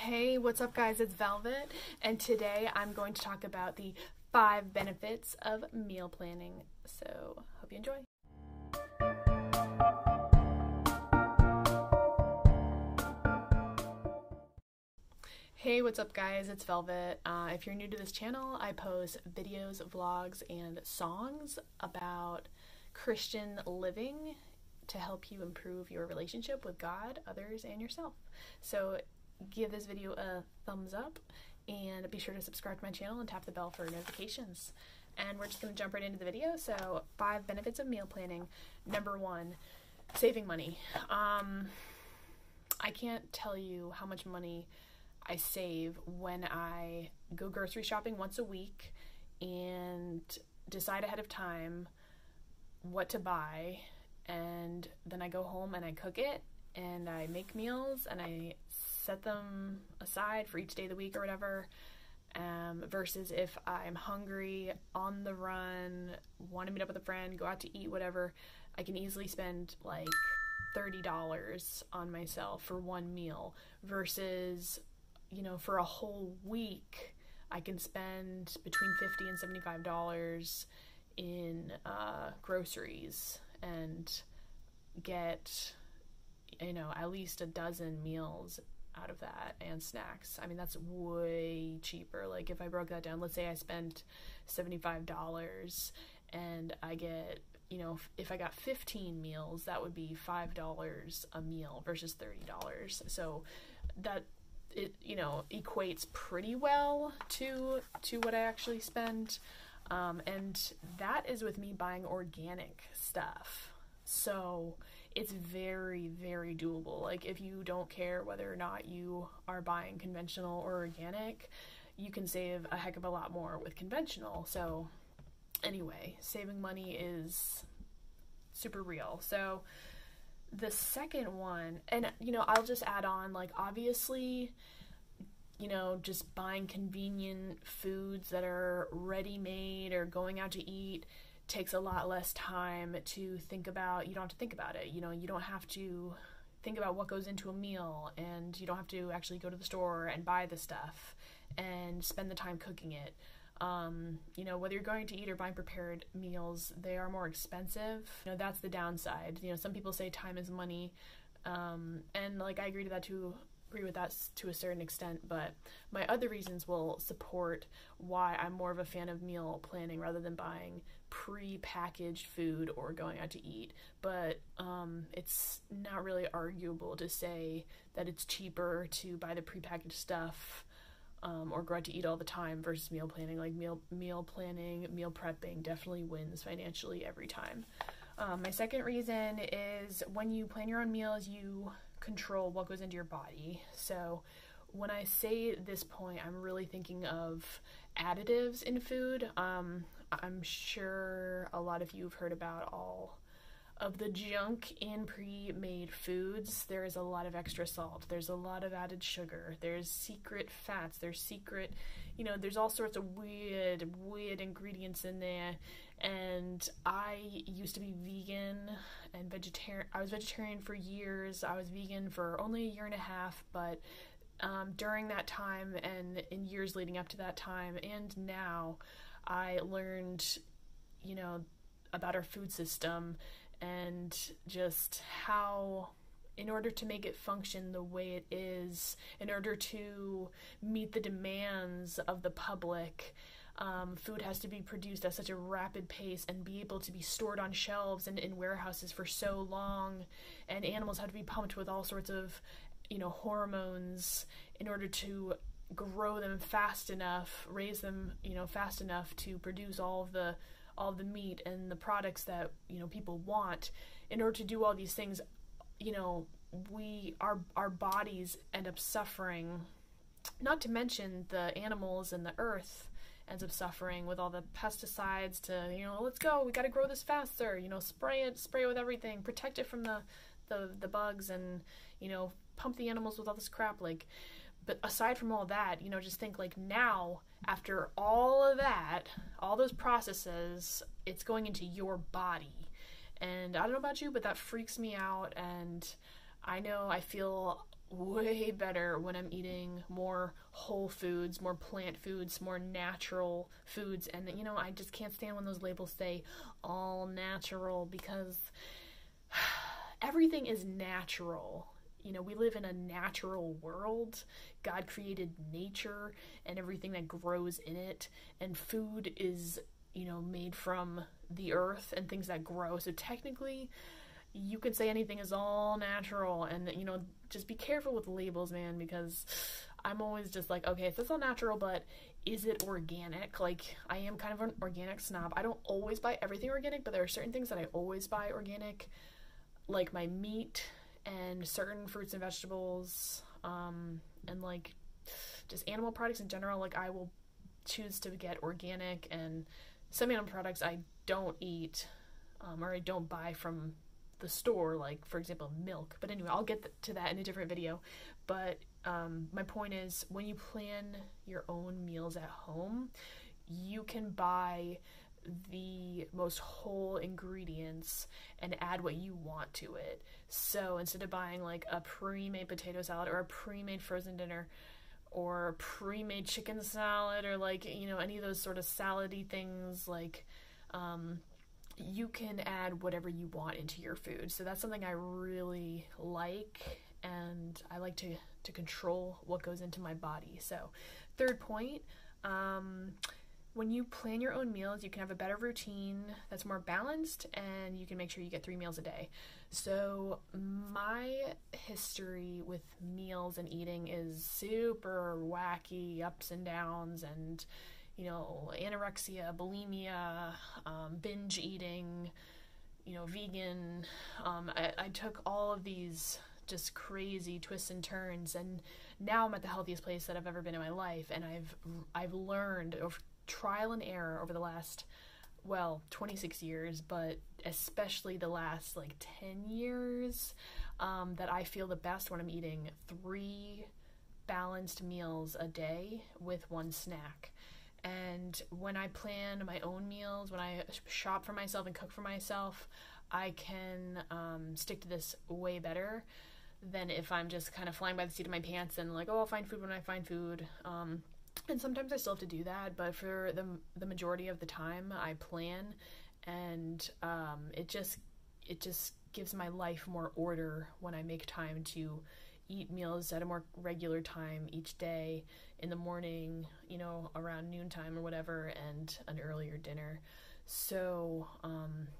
Hey, what's up guys? It's Velvet, and today I'm going to talk about the 5 benefits of meal planning. So, hope you enjoy. Hey, what's up guys? It's Velvet. If you're new to this channel, I post videos, vlogs, and songs about Christian living to help you improve your relationship with God, others, and yourself. So give this video a thumbs up and be sure to subscribe to my channel and tap the bell for notifications. And we're just going to jump right into the video. So 5 benefits of meal planning. Number 1, saving money. I can't tell you how much money I save when I go grocery shopping once a week and decide ahead of time what to buy, and then I go home and I cook it and I make meals and I set them aside for each day of the week or whatever, versus if I'm hungry, on the run, want to meet up with a friend, go out to eat, whatever, I can easily spend like $30 on myself for one meal versus, you know, for a whole week I can spend between $50 and $75 in groceries and get, you know, at least a dozen meals out of that and snacks. I mean, that's way cheaper. Like if I broke that down, let's say I spent $75 and I get, you know, if I got 15 meals, that would be $5 a meal versus $30. So that, it, you know, equates pretty well to what I actually spend. And that is with me buying organic stuff. So it's very, very doable. Like if you don't care whether or not you are buying conventional or organic, you can save a heck of a lot more with conventional. So anyway, saving money is super real. So the second one, and you know, I'll just add on, like obviously, you know, just buying convenient foods that are ready-made or going out to eat takes a lot less time to think about. You don't have to think about it. You know, you don't have to think about what goes into a meal, and you don't have to actually go to the store and buy the stuff and spend the time cooking it. You know, whether you're going to eat or buying prepared meals, they are more expensive. You know, that's the downside. You know, some people say time is money, and like I agree with that to a certain extent, but my other reasons will support why I'm more of a fan of meal planning rather than buying pre-packaged food or going out to eat. But it's not really arguable to say that it's cheaper to buy the pre-packaged stuff or go out to eat all the time versus meal planning. Like meal planning, meal prepping definitely wins financially every time. My second reason is when you plan your own meals, you control what goes into your body. So when I say this point, I'm really thinking of additives in food. I'm sure a lot of you have heard about all of the junk in pre-made foods. There is a lot of extra salt. There's a lot of added sugar. There's secret fats. There's secret, you know, there's all sorts of weird ingredients in there. And I used to be vegan and vegetarian. I was vegetarian for years. I was vegan for only a year and a half, but during that time and in years leading up to that time and now, I learned, you know, about our food system and just how, in order to make it function the way it is, in order to meet the demands of the public, food has to be produced at such a rapid pace and be able to be stored on shelves and in warehouses for so long, and animals have to be pumped with all sorts of, you know, hormones in order to grow them fast enough, raise them, you know, fast enough to produce all of the meat and the products that, you know, people want. In order to do all these things, you know, our bodies end up suffering, not to mention the animals and the earth ends up suffering with all the pesticides to, you know, let's go, we got to grow this faster, you know, spray it with everything, protect it from the bugs, and, you know, pump the animals with all this crap. Like, but aside from all that, you know, just think like now, after all of that, all those processes, it's going into your body. And I don't know about you, but that freaks me out. And I know I feel way better when I'm eating more whole foods, more plant foods, more natural foods. And, I just can't stand when those labels say all natural, because everything is natural. We live in a natural world. God created nature and everything that grows in it. And food is, made from the earth and things that grow. So technically, you could say anything is all natural. And, just be careful with labels, man, because I'm always just like, okay, so it's all natural, but is it organic? Like, I am kind of an organic snob. I don't always buy everything organic, but there are certain things that I always buy organic, like my meat and certain fruits and vegetables, and like just animal products in general. Like, I will choose to get organic, and some animal products I don't eat, or I don't buy from the store, like, for example, milk. But anyway, I'll get to that in a different video. But my point is, when you plan your own meals at home, you can buy the most whole ingredients and add what you want to it. So instead of buying like a pre-made potato salad or a pre-made frozen dinner or pre-made chicken salad, or like, any of those sort of salady things, like, you can add whatever you want into your food. So that's something I really like, and I like to control what goes into my body. So third point, when you plan your own meals, you can have a better routine that's more balanced, and you can make sure you get 3 meals a day. So my history with meals and eating is super wacky, ups and downs, and anorexia, bulimia, binge eating, vegan. I took all of these just crazy twists and turns, and now I'm at the healthiest place that I've ever been in my life. And I've learned over trial and error over the last, 26 years, but especially the last 10 years, that I feel the best when I'm eating 3 balanced meals a day with 1 snack. And when I plan my own meals, when I shop for myself and cook for myself, I can stick to this way better than if I'm just kind of flying by the seat of my pants and like, I'll find food when I find food. And sometimes I still have to do that, but for the majority of the time, I plan, and it just gives my life more order when I make time to eat meals at a more regular time each day, in the morning, around noontime or whatever, and an earlier dinner. So,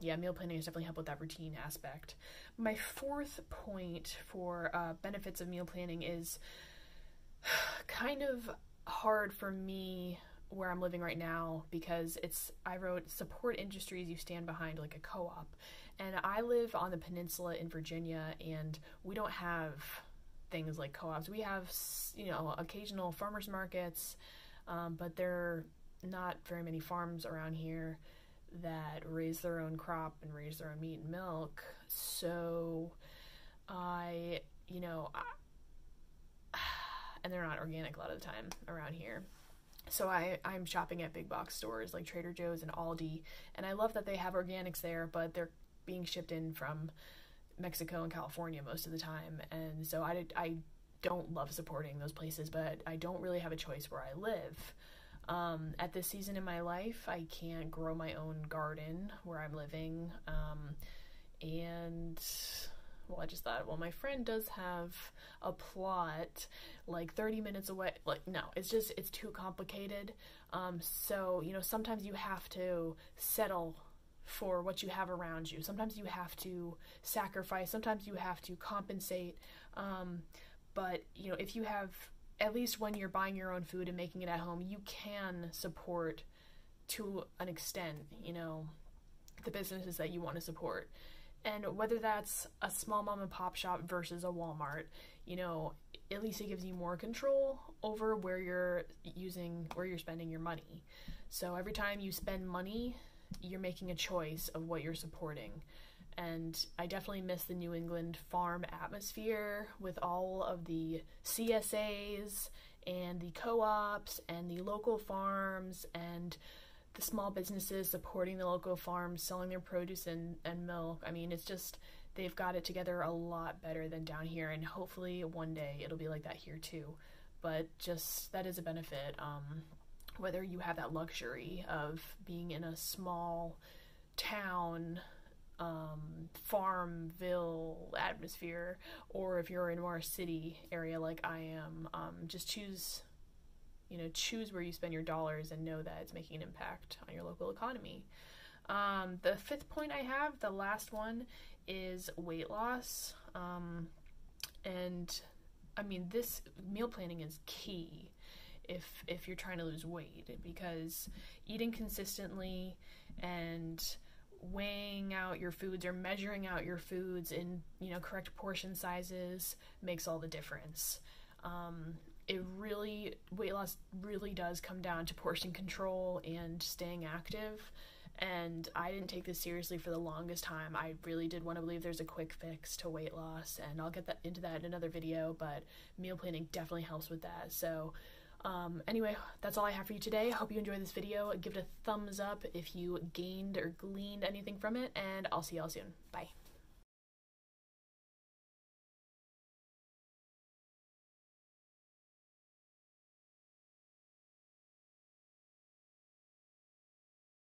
meal planning has definitely helped with that routine aspect. My 4th point for benefits of meal planning is kind of hard for me where I'm living right now, because I wrote support industries you stand behind, like a co-op. And I live on the peninsula in Virginia, and we don't have things like co-ops. We have, occasional farmers markets, but there are not very many farms around here that raise their own crop and raise their own meat and milk. So and they're not organic a lot of the time around here. So I'm shopping at big box stores like Trader Joe's and Aldi, and I love that they have organics there, but they're being shipped in from Mexico and California most of the time. And so I don't love supporting those places, but I don't really have a choice where I live. At this season in my life, I can't grow my own garden where I'm living. I just thought, well, my friend does have a plot like 30 minutes away. Like, no, it's too complicated. So, sometimes you have to settle for what you have around you. Sometimes you have to sacrifice. Sometimes you have to compensate. But, if you have, at least when you're buying your own food and making it at home, you can support to an extent, the businesses that you want to support. And whether that's a small mom and pop shop versus a Walmart, at least it gives you more control over where you're spending your money. So every time you spend money, you're making a choice of what you're supporting. And I definitely miss the New England farm atmosphere with all of the CSAs and the co-ops and the local farms and the small businesses supporting the local farms, selling their produce and milk. I mean, they've got it together a lot better than down here, and hopefully one day it'll be like that here too. But just that is a benefit, whether you have that luxury of being in a small town, farmville atmosphere, or if you're in more city area like I am, just choose where you spend your dollars and know that it's making an impact on your local economy. The fifth point I have, the last one, is weight loss. And I mean, this meal planning is key if you're trying to lose weight, because eating consistently and weighing out your foods or measuring out your foods in correct portion sizes makes all the difference. Weight loss really does come down to portion control and staying active. And I didn't take this seriously for the longest time. I really did want to believe there's a quick fix to weight loss, and I'll get into that in another video, but meal planning definitely helps with that. So anyway, that's all I have for you today. I hope you enjoyed this video. Give it a thumbs up if you gained or gleaned anything from it, and I'll see y'all soon. Bye.